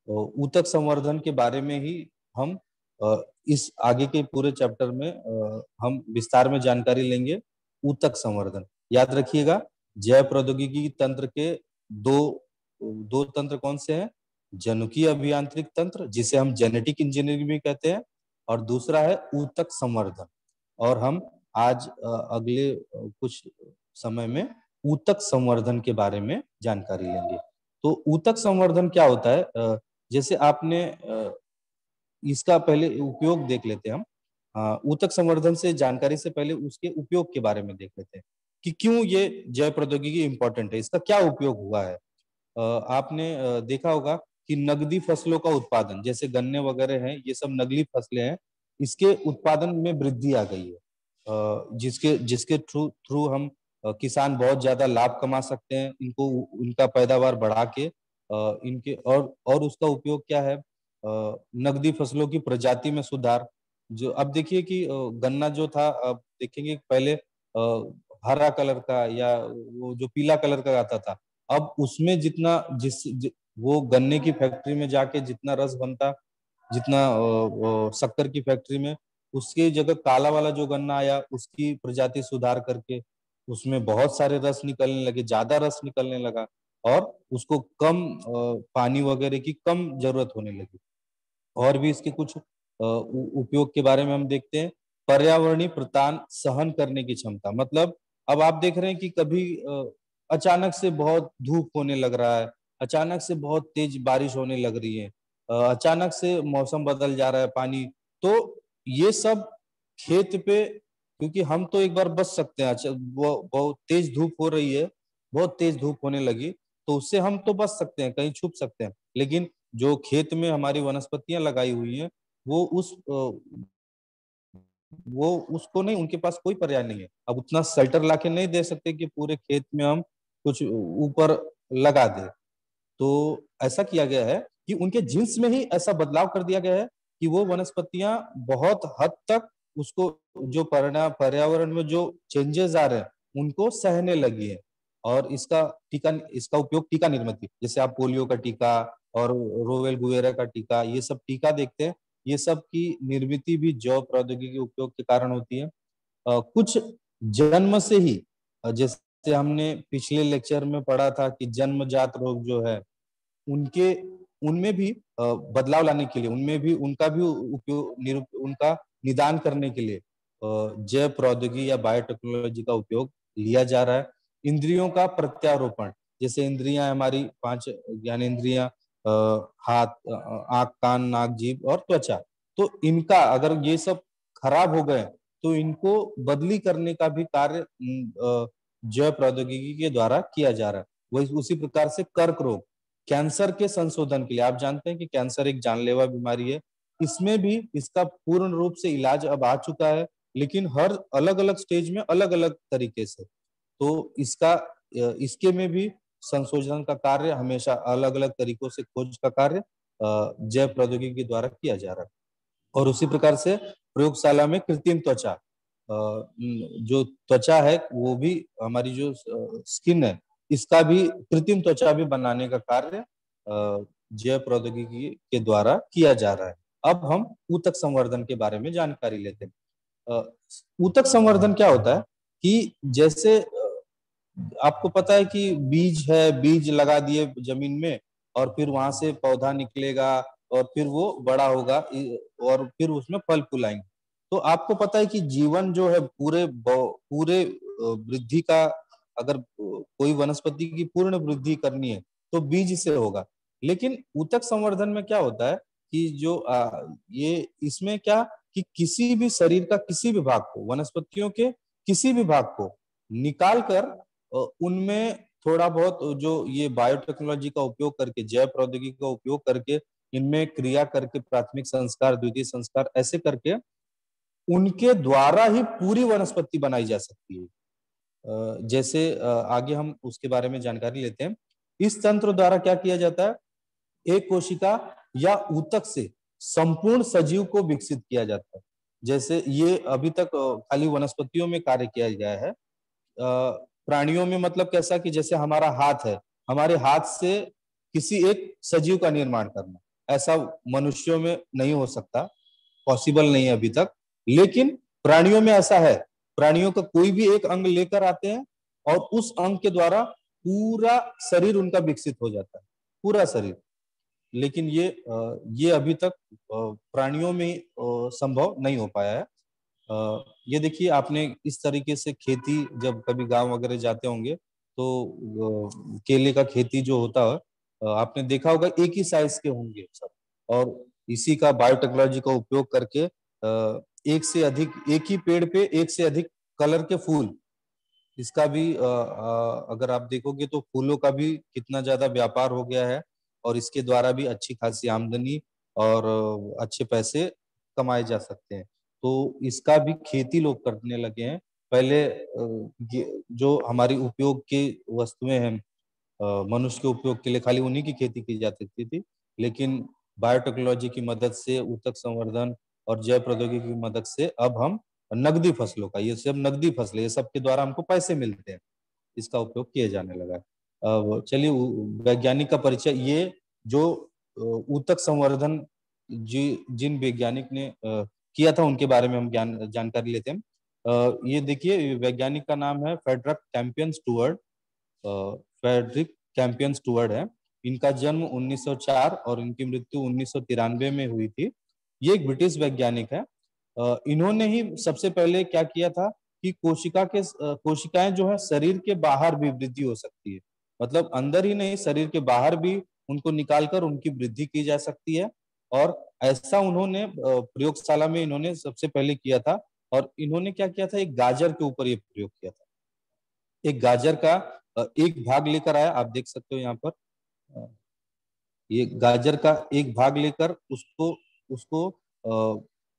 ऊतक संवर्धन के बारे में ही हम इस आगे के पूरे चैप्टर में हम विस्तार में जानकारी लेंगे। ऊतक संवर्धन, याद रखिएगा, जैव प्रौद्योगिकी तंत्र के दो दो तंत्र कौन से हैं? जनुकीय अभियांत्रिक तंत्र, जिसे हम जेनेटिक इंजीनियरिंग भी कहते हैं, और दूसरा है ऊतक संवर्धन। और हम आज अगले कुछ समय में ऊतक संवर्धन के बारे में जानकारी लेंगे। तो ऊतक संवर्धन क्या होता है? जैसे आपने इसका पहले उपयोग देख लेते हैं हम। ऊतक संवर्धन से जानकारी से पहले उसके उपयोग के बारे में देख लेते हैं कि क्यों ये जैव प्रौद्योगिकी इंपॉर्टेंट है, इसका क्या उपयोग हुआ है। आपने देखा होगा कि नकदी फसलों का उत्पादन, जैसे गन्ने वगैरह हैं, ये सब नकली फसलें हैं, इसके उत्पादन में वृद्धि आ गई है। जिसके जिसके थ्रू थ्रू हम किसान बहुत ज्यादा लाभ कमा सकते हैं, इनको उनका पैदावार बढ़ा के इनके और उसका उपयोग क्या है? नकदी फसलों की प्रजाति में सुधार। जो अब देखिए कि गन्ना जो था, अब देखेंगे पहले हरा कलर का या वो जो पीला कलर का आता था, अब उसमें वो गन्ने की फैक्ट्री में जाके जितना रस बनता, जितना शक्कर की फैक्ट्री में, उसकी जगह काला वाला जो गन्ना आया, उसकी प्रजाति सुधार करके उसमें बहुत सारे रस निकलने लगे, ज्यादा रस निकलने लगा, और उसको कम पानी वगैरह की कम जरूरत होने लगी। और भी इसके कुछ उपयोग के बारे में हम देखते हैं। पर्यावरणीय प्रतान सहन करने की क्षमता, मतलब अब आप देख रहे हैं कि कभी अचानक से बहुत धूप होने लग रहा है, अचानक से बहुत तेज बारिश होने लग रही है, अचानक से मौसम बदल जा रहा है, पानी। तो ये सब खेत पे, क्योंकि हम तो एक बार बच सकते हैं, अच्छा वो बहुत तेज धूप हो रही है, बहुत तेज धूप होने लगी, तो उससे हम तो बच सकते हैं, कहीं छुप सकते हैं। लेकिन जो खेत में हमारी वनस्पतियां लगाई हुई हैं, वो वो उसको नहीं, उनके पास कोई पर्याय नहीं है। अब उतना शेल्टर लाके नहीं दे सकते कि पूरे खेत में हम कुछ ऊपर लगा दे। तो ऐसा किया गया है कि उनके जीन्स में ही ऐसा बदलाव कर दिया गया है कि वो वनस्पतियां बहुत हद तक उसको, जो परिणाम पर्यावरण में जो चेंजेस आ रहे हैं, उनको सहने लगी है। और इसका उपयोग टीका निर्मित, जैसे आप पोलियो का टीका और रोवेल गुवेरा का टीका, ये सब टीका देखते हैं, ये सब की निर्मित भी जैव प्रौद्योगिकी उपयोग के कारण होती है। कुछ जन्म से ही, जैसे हमने पिछले लेक्चर में पढ़ा था कि जन्मजात रोग जो है, उनके उनमें भी बदलाव लाने के लिए, उनमें भी उनका भी उपयोग उनका निदान करने के लिए जैव प्रौद्योगिकी या बायोटेक्नोलॉजी का उपयोग लिया जा रहा है। इंद्रियों का प्रत्यारोपण, जैसे इंद्रियां हमारी 5 ज्ञानेंद्रियां, हाथ, आंख, कान, नाक, जीभ और त्वचा, तो इनका अगर ये सब खराब हो गए, तो इनको बदली करने का भी कार्य जैव प्रौद्योगिकी के द्वारा किया जा रहा है। वही उसी प्रकार से कर्क रोग, कैंसर के संशोधन के लिए, आप जानते हैं कि कैंसर एक जानलेवा बीमारी है, इसमें भी इसका पूर्ण रूप से इलाज अब आ चुका है, लेकिन हर अलग अलग स्टेज में अलग अलग तरीके से। तो इसके में भी संशोधन का कार्य हमेशा अलग अलग तरीकों से, खोज का कार्य जैव प्रौद्योगिकी के द्वारा किया जा रहा है। और उसी प्रकार से प्रयोगशाला में कृत्रिम त्वचा, जो त्वचा है, वो भी हमारी जो स्किन है, इसका भी कृत्रिम त्वचा भी बनाने का कार्य जैव प्रौद्योगिकी के द्वारा किया जा रहा है। अब हम ऊतक संवर्धन के बारे में जानकारी लेते हैं। ऊतक संवर्धन क्या होता है कि जैसे आपको पता है कि बीज है, बीज लगा दिए जमीन में, और फिर वहां से पौधा निकलेगा, और फिर वो बड़ा होगा, और फिर उसमें फल फूल आएंगे। तो आपको पता है कि जीवन जो है पूरे वृद्धि का, अगर कोई वनस्पति की पूर्ण वृद्धि करनी है तो बीज से होगा। लेकिन ऊतक संवर्धन में क्या होता है कि जो ये इसमें क्या कि किसी भी शरीर का किसी भी भाग को, वनस्पतियों के किसी भी भाग को निकाल कर उनमें थोड़ा बहुत जो ये बायोटेक्नोलॉजी का उपयोग करके, जैव प्रौद्योगिकी का उपयोग करके, इनमें क्रिया करके, प्राथमिक संस्कार, द्वितीय संस्कार ऐसे करके उनके द्वारा ही पूरी वनस्पति बनाई जा सकती है। जैसे आगे हम उसके बारे में जानकारी लेते हैं। इस तंत्र द्वारा क्या किया जाता है, एक कोशिका या ऊतक से संपूर्ण सजीव को विकसित किया जाता है। जैसे ये अभी तक खाली वनस्पतियों में कार्य किया गया है। प्राणियों में मतलब कैसा कि जैसे हमारा हाथ है, हमारे हाथ से किसी एक सजीव का निर्माण करना, ऐसा मनुष्यों में नहीं हो सकता, पॉसिबल नहीं है अभी तक। लेकिन प्राणियों में ऐसा है, प्राणियों का कोई भी एक अंग लेकर आते हैं और उस अंग के द्वारा पूरा शरीर उनका विकसित हो जाता है, पूरा शरीर। लेकिन ये अभी तक प्राणियों में संभव नहीं हो पाया है। ये देखिए, आपने इस तरीके से खेती, जब कभी गांव वगैरह जाते होंगे तो केले का खेती जो होता है, आपने देखा होगा एक ही साइज के होंगे सब, और इसी का बायोटेक्नोलॉजी का उपयोग करके एक से अधिक, एक ही पेड़ पे एक से अधिक कलर के फूल, इसका भी अगर आप देखोगे तो फूलों का भी कितना ज्यादा व्यापार हो गया है, और इसके द्वारा भी अच्छी खासी आमदनी और अच्छे पैसे कमाए जा सकते हैं। तो इसका भी खेती लोग करने लगे हैं। पहले जो हमारी उपयोग की वस्तुएं हैं, मनुष्य के उपयोग के लिए खाली उन्हीं की खेती की जा सकती थी। लेकिन बायोटेक्नोलॉजी की मदद से, ऊतक संवर्धन और जैव प्रौद्योगिकी की मदद से अब हम नकदी फसलों का, ये सब नकदी फसलें, ये सब के द्वारा हमको पैसे मिलते हैं, इसका उपयोग किया जाने लगा है। अब चलिए वैज्ञानिक का परिचय। ये जो ऊतक संवर्धन जिन वैज्ञानिक ने किया था उनके बारे में हम जानकारी लेते हैं। ये देखिए, वैज्ञानिक का नाम है Frederick Campion Stuart. Frederick Campion Stuart है। इनका जन्म 1904 और इनकी मृत्यु 1993 में हुई थी। ये एक ब्रिटिश वैज्ञानिक है। इन्होंने ही सबसे पहले क्या किया था कि कोशिकाएं जो है शरीर के बाहर भी वृद्धि हो सकती है, मतलब अंदर ही नहीं, शरीर के बाहर भी उनको निकालकर उनकी वृद्धि की जा सकती है। और ऐसा उन्होंने प्रयोगशाला में इन्होंने सबसे पहले किया था। और इन्होंने क्या किया था, एक गाजर के ऊपर ये प्रयोग किया था। एक गाजर का एक भाग लेकर आया, आप देख सकते हो यहाँ पर। ये गाजर का एक भाग लेकर उसको उसको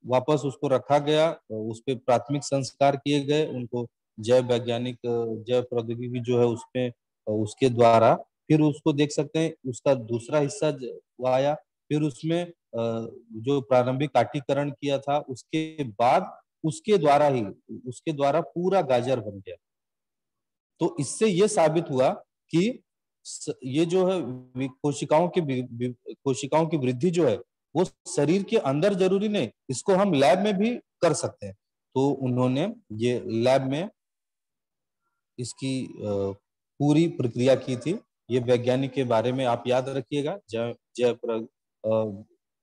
वापस उसको रखा गया, उस पे प्राथमिक संस्कार किए गए, उनको जैव वैज्ञानिक, जैव प्रौद्योगिकी जो है उसमें उसके द्वारा फिर उसको देख सकते हैं, उसका दूसरा हिस्सा वो आया। फिर उसमें जो प्रारंभिक काटीकरण किया था, उसके बाद उसके द्वारा पूरा गाजर बन गया। तो इससे ये साबित हुआ कि ये जो है कोशिकाओं की वृद्धि जो है वो शरीर के अंदर जरूरी नहीं, इसको हम लैब में भी कर सकते हैं। तो उन्होंने ये लैब में इसकी पूरी प्रक्रिया की थी। ये वैज्ञानिक के बारे में आप याद रखिएगा,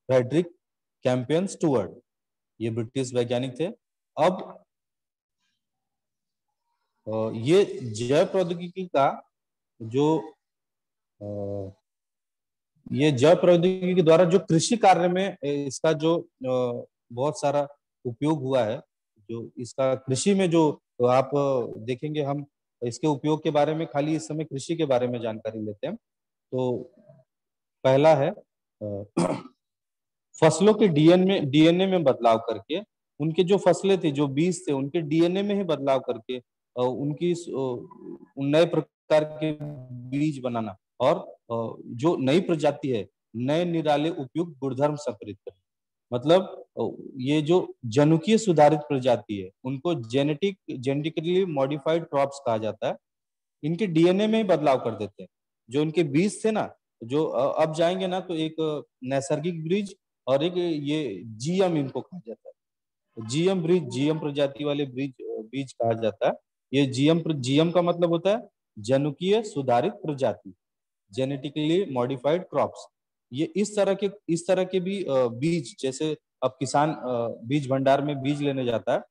फ्रेडरिक कैंपियन स्टुअर्ट, ये ब्रिटिश वैज्ञानिक थे। अब ये जैव प्रौद्योगिकी का जो ये जैव प्रौद्योगिकी के द्वारा जो कृषि कार्य में इसका जो बहुत सारा उपयोग हुआ है, जो इसका कृषि में जो आप देखेंगे, हम इसके उपयोग के बारे में खाली इस समय कृषि के बारे में जानकारी लेते हैं। तो पहला है फसलों के डीएनए में बदलाव करके, उनके जो फसलें थी, जो बीज थे, उनके डीएनए में ही बदलाव करके उनकी नए प्रकार के बीज बनाना, और जो नई प्रजाति है, नए निराले उपयुक्त गुणधर्म संकरित करना। मतलब ये जो जनुकीय सुधारित प्रजाति है, उनको जेनेटिकली मॉडिफाइड क्रॉप्स कहा जाता है। इनके डीएनए में ही बदलाव कर देते हैं। जो इनके बीज थे ना, जो अब जाएंगे ना, तो एक नैसर्गिक बीज और एक ये जीएम इनको कहा जाता है। जीएम प्रजाति वाले बीज बीज कहा जाता है। ये जीएम का मतलब होता है जनुकीय सुधारित प्रजाति, जेनेटिकली मॉडिफाइड क्रॉप्स। ये इस तरह के भी बीज, जैसे अब किसान बीज भंडार में बीज लेने जाता है,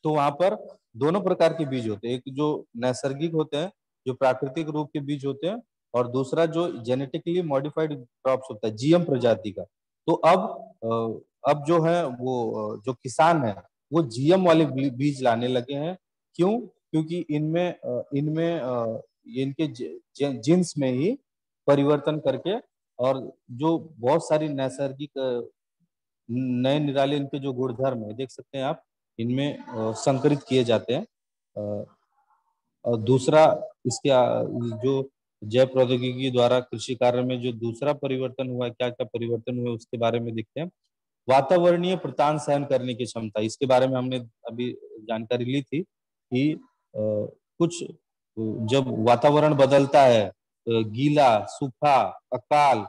तो वहां पर दोनों प्रकार के बीज होते हैं, एक जो नैसर्गिक होते हैं, जो प्राकृतिक रूप के बीज होते हैं, और दूसरा जो जेनेटिकली मॉडिफाइड क्रॉप्स होता है, जीएम प्रजाति का। तो अब जो है वो जो किसान है वो जीएम वाले बीज लाने लगे हैं। क्यों? क्योंकि इनके जीन्स में ही परिवर्तन करके, और जो बहुत सारी नैसर्गिक नए निराले इनके जो गुणधर्म है देख सकते हैं आप, इनमें संकरित किए जाते हैं। और दूसरा इसके जो जैव प्रौद्योगिकी द्वारा कृषि कार्य में जो दूसरा परिवर्तन हुआ, क्या क्या परिवर्तन हुए उसके बारे में देखते हैं। वातावरणीय प्रतान सहन करने की क्षमता, इसके बारे में हमने अभी जानकारी ली थी कि कुछ जब वातावरण बदलता है, गीला, सूखा, अकाल,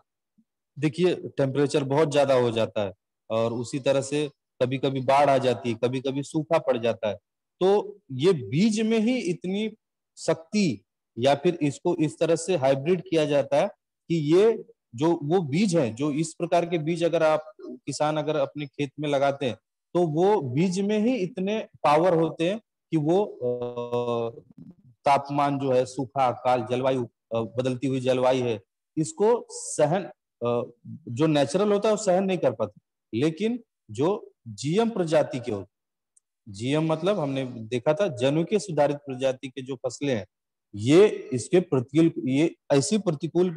देखिए टेम्परेचर बहुत ज्यादा हो जाता है, और उसी तरह से कभी कभी बाढ़ आ जाती है, कभी कभी सूखा पड़ जाता है। तो ये बीज में ही इतनी शक्ति, या फिर इसको इस तरह से हाइब्रिड किया जाता है कि ये जो वो बीज है, जो इस प्रकार के बीज अगर आप किसान अगर अपने खेत में लगाते हैं, तो वो बीज में ही इतने पावर होते हैं कि वो तापमान जो है, सूखा, अकाल, जलवायु, बदलती हुई जलवायु है, इसको सहन, जो नेचुरल होता है वो सहन नहीं कर पाते। लेकिन जो जीएम प्रजाति के होते, जीएम मतलब हमने देखा था जनुकीय सुधारित प्रजाति के जो फसलें हैं, ये इसके प्रतिकूल, ये ऐसी प्रतिकूल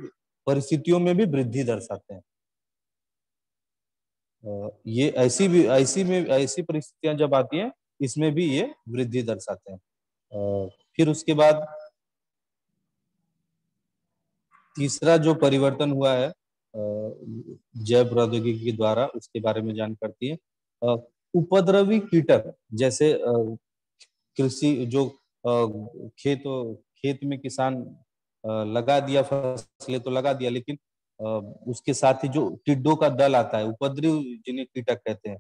परिस्थितियों में भी वृद्धि दर्शाते हैं। ये ऐसी परिस्थितियां जब आती हैं, इसमें भी ये वृद्धि दर्शाते हैं। फिर उसके बाद तीसरा जो परिवर्तन हुआ है जैव प्रौद्योगिकी के द्वारा, उसके बारे में जान करती है। उपद्रवी कीटक, जैसे कृषि जो खेत खेत में किसान लगा दिया, फसलें तो लगा दिया, लेकिन उसके साथ ही जो टिड्डों का दल आता है, उपद्रवी जिन्हें कीटक कहते हैं,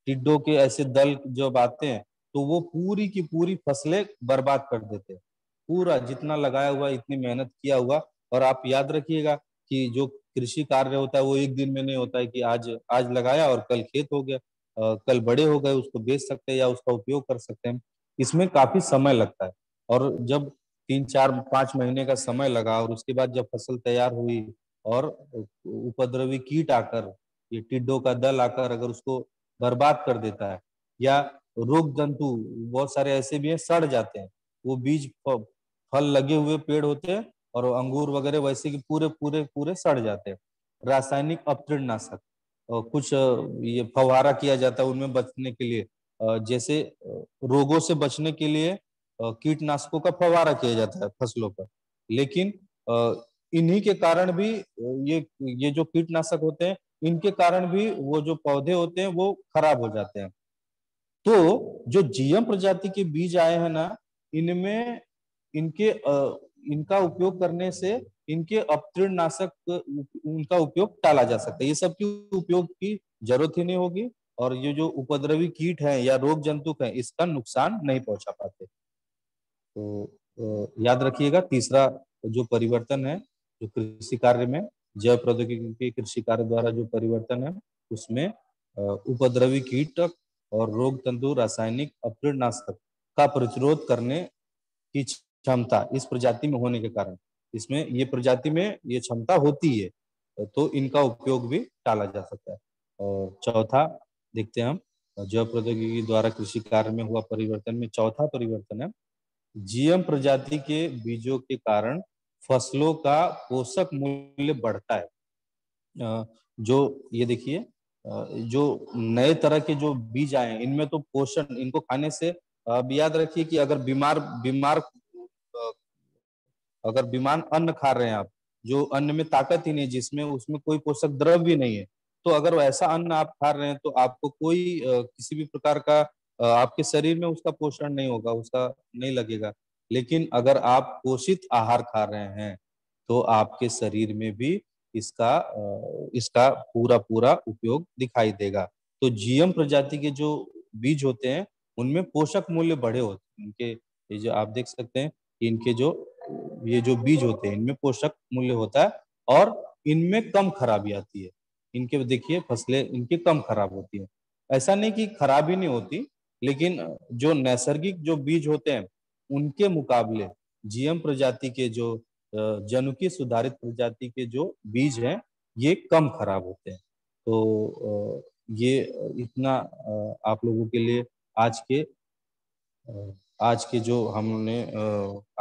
टिड्डों के ऐसे दल जब आते हैं तो वो पूरी की पूरी फसलें बर्बाद कर देते हैं, पूरा जितना लगाया हुआ, इतनी मेहनत किया हुआ। और आप याद रखिएगा कि जो कृषि कार्य होता है वो एक दिन में नहीं होता है कि आज आज लगाया और कल खेत हो गया, कल बड़े हो गए, उसको बेच सकते हैं या उसका उपयोग कर सकते हैं। इसमें काफी समय लगता है, और जब 3 4 5 महीने का समय लगा और उसके बाद जब फसल तैयार हुई, और उपद्रवी कीट आकर, ये टिड्डों का दल आकर अगर उसको बर्बाद कर देता है, या रोग जंतु बहुत सारे ऐसे भी हैं सड़ जाते हैं, वो बीज फल लगे हुए पेड़ होते हैं और अंगूर वगैरह वैसे कि पूरे पूरे पूरे सड़ जाते हैं। रासायनिक अपतृणनाशक, कुछ ये फव्वारा किया जाता है उनमें बचने के लिए, जैसे रोगों से बचने के लिए कीटनाशकों का फव्वारा किया जाता है फसलों पर। लेकिन इन्हीं के कारण भी ये जो कीटनाशक होते हैं, इनके कारण भी वो जो पौधे होते हैं वो खराब हो जाते हैं। तो जो जीएम प्रजाति के बीज आए हैं ना, इनमें इनके इनका उपयोग करने से इनके अपतृणनाशक उनका उपयोग टाला जा सकता है, ये सब की उपयोग की जरूरत ही नहीं होगी, और ये जो उपद्रवी कीट है या रोग जंतु है इसका नुकसान नहीं पहुंचा पाते। तो याद रखिएगा तीसरा जो परिवर्तन है, जो कृषि कार्य में जैव प्रौद्योगिकी के कृषि कार्य द्वारा जो परिवर्तन है, उसमें उपद्रवी कीटक और रोग तंतु रासायनिक अपतृणनाशक का प्रतिरोध करने की क्षमता इस प्रजाति में होने के कारण, इसमें ये प्रजाति में ये क्षमता होती है, तो इनका उपयोग भी टाला जा सकता है। और चौथा देखते हैं हम, जैव प्रौद्योगिकी द्वारा कृषि कार्य में हुआ परिवर्तन में चौथा परिवर्तन है, जीएम प्रजाति के बीजों के कारण फसलों का पोषक मूल्य बढ़ता है। जो ये देखिए, जो नए तरह के जो बीज आए हैं इनमें तो पोषण, इनको खाने से अब याद रखिए कि अगर बीमार बीमार अगर बीमार अन्न खा रहे हैं आप, जो अन्न में ताकत ही नहीं, जिसमें उसमें कोई पोषक द्रव्य भी नहीं है, तो अगर ऐसा अन्न आप खा रहे हैं तो आपको कोई किसी भी प्रकार का आपके शरीर में उसका पोषण नहीं होगा, उसका नहीं लगेगा। लेकिन अगर आप पोषित आहार खा रहे हैं तो आपके शरीर में भी इसका पूरा पूरा उपयोग दिखाई देगा। तो जीएम प्रजाति के जो बीज होते हैं उनमें पोषक मूल्य बढ़े होते हैं, इनके ये जो आप देख सकते हैं कि इनके जो ये जो बीज होते हैं इनमें पोषक मूल्य होता है, और इनमें कम खराबी आती है। इनके देखिए फसलें इनकी कम खराब होती है, ऐसा नहीं कि खराबी नहीं होती, लेकिन जो नैसर्गिक जो बीज होते हैं उनके मुकाबले जीएम प्रजाति के जो जनुकीय सुधारित प्रजाति के जो बीज हैं ये कम खराब होते हैं। तो ये इतना आप लोगों के लिए आज के आज के जो हमने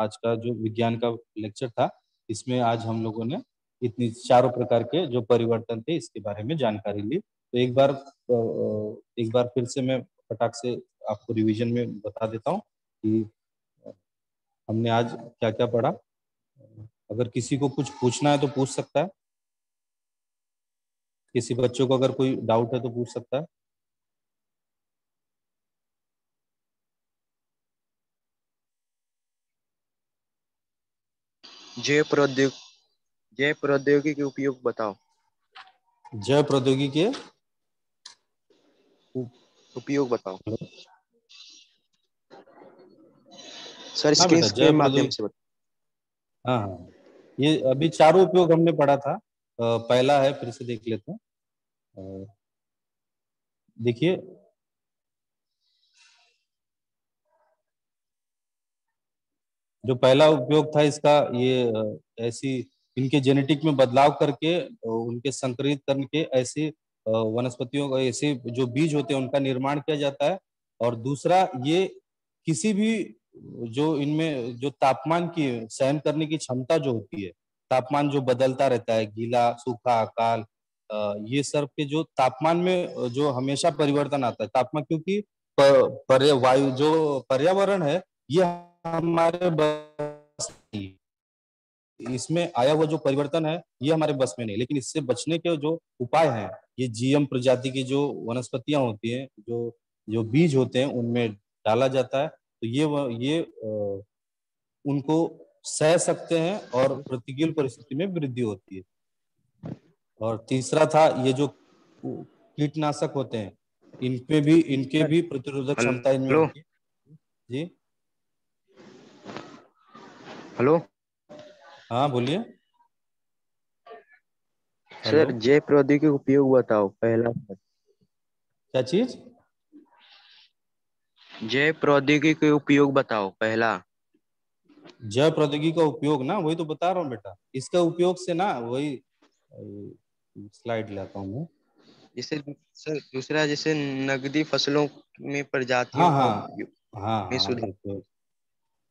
आज का जो विज्ञान का लेक्चर था, इसमें आज हम लोगों ने इतनी चारों प्रकार के जो परिवर्तन थे इसके बारे में जानकारी ली। तो एक बार फिर से मैं फटाक से आपको रिवीजन में बता देता हूँ कि हमने आज क्या क्या पढ़ा। अगर किसी को कुछ पूछना है तो पूछ सकता है, किसी बच्चों को अगर कोई डाउट है तो पूछ सकता है। जैव प्रौद्योगिकी के उपयोग बताओ। जैव प्रौद्योगिकी के उपयोग बताओ सर, हाँ स्क्रीन बेटा, के जैव माध्यम प्रौद्योगिकी, से बताओ। हाँ हाँ, ये अभी चारों उपयोग हमने पढ़ा था। पहला है, फिर से देख लेते हैं। देखिए, जो पहला उपयोग था इसका, ये ऐसी इनके जेनेटिक में बदलाव करके उनके संकरित करके ऐसी वनस्पतियों का, ऐसे जो बीज होते हैं उनका निर्माण किया जाता है। और दूसरा, ये किसी भी जो इनमें जो तापमान की सहन करने की क्षमता जो होती है, तापमान जो बदलता रहता है, गीला, सूखा, अकाल, ये सब के जो तापमान में जो हमेशा परिवर्तन आता है तापमान, क्योंकि वायु जो पर्यावरण है ये हमारे बस नहीं, इसमें आया हुआ जो परिवर्तन है ये हमारे बस में नहीं, लेकिन इससे बचने के जो उपाय हैं, ये जीएम प्रजाति की जो वनस्पतियां होती हैं, जो जो बीज होते हैं उनमें डाला जाता है, तो ये उनको सह सकते हैं और प्रतिकूल परिस्थिति में वृद्धि होती है। और तीसरा था, ये जो कीटनाशक होते हैं इनके सर भी प्रतिरोधक क्षमता इनमें हेलो होती है। जी हेलो हाँ, बोलिए। हेलो, सर, जैव प्रौद्योगिकी के उपयोग बताओ पहला। क्या चीज? जैव प्रौद्योगिकी के उपयोग बताओ पहला। जैव प्रौद्योगिकी का उपयोग ना, वही तो बता रहा हूँ बेटा, इसका उपयोग से ना, वही स्लाइड लाता हूँ मैं। जैसे सर दूसरा, जैसे नकदी फसलों में हाँ प्रजातियों का हाँ उपयोग हाँ में हाँ, सुधार।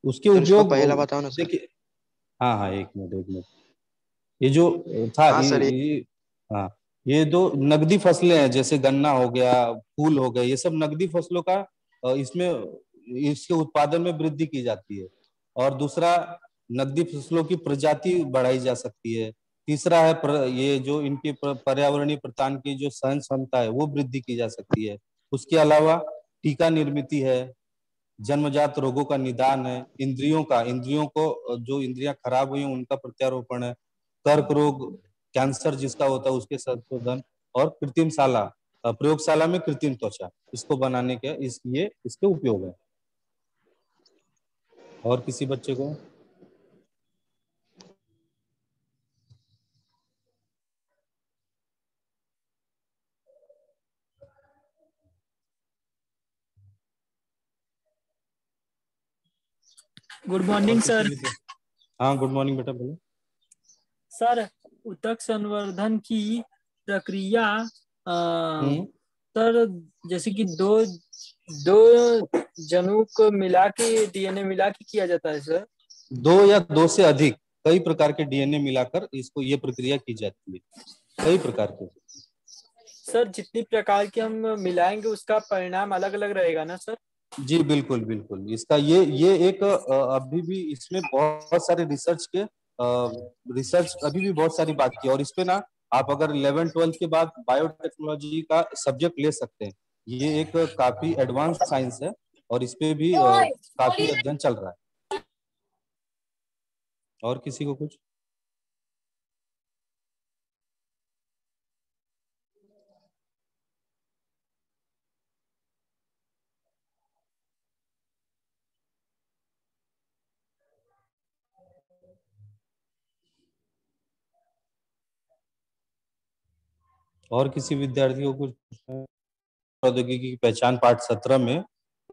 उसके सर उसको उपयोग पहला बताओ ना सर। देखिए। हाँ हाँ, एक मिनट एक मिनट। ये जो था हाँ सर हाँ, ये दो नकदी फसलें हैं, जैसे गन्ना हो गया, फूल हो गया, ये सब नकदी फसलों का इसमें इसके उत्पादन में वृद्धि की जाती है। और दूसरा, नकदी फसलों की प्रजाति बढ़ाई जा सकती है। तीसरा है ये जो इनके पर्यावरणीय प्रतान की जो सहन क्षमता है वो वृद्धि की जा सकती है। उसके अलावा टीका निर्मित है, जन्मजात रोगों का निदान है, इंद्रियों को जो इंद्रियां खराब हुई हैं उनका प्रत्यारोपण है, कर्क रोग, कैंसर जिसका होता है उसके संशोधन, और प्रयोगशाला में कृत्रिम त्वचा इसको बनाने के इसके उपयोग है। और किसी बच्चे को? गुड और मॉर्निंग किसी सर। हाँ, गुड मॉर्निंग बेटा, बोलो। सर, उत्तक संवर्धन की प्रक्रिया, हम्म सर, जैसे कि दो दो जनुक को मिला के डीएनए मिला के किया जाता है सर। दो या दो से अधिक कई प्रकार के डीएनए मिलाकर इसको ये प्रक्रिया की जाती है, कई प्रकार के। सर, जितनी प्रकार के हम मिलाएंगे उसका परिणाम अलग अलग रहेगा ना सर? जी बिल्कुल बिल्कुल, इसका ये एक अभी भी इसमें बहुत सारे रिसर्च अभी भी बहुत सारी बाकी है। और इस पे ना, आप अगर 11th 12th के बाद बायोटेक्नोलॉजी का सब्जेक्ट ले सकते हैं। ये एक काफी एडवांस साइंस है और इस पे भी काफी अध्ययन चल रहा है। और किसी को कुछ? और किसी विद्यार्थी को कुछ? प्रौद्योगिकी की पहचान पाठ 17 में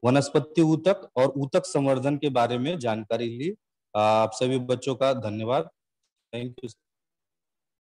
वनस्पति ऊतक और ऊतक संवर्धन के बारे में जानकारी ली। आप सभी बच्चों का धन्यवाद। Thank you.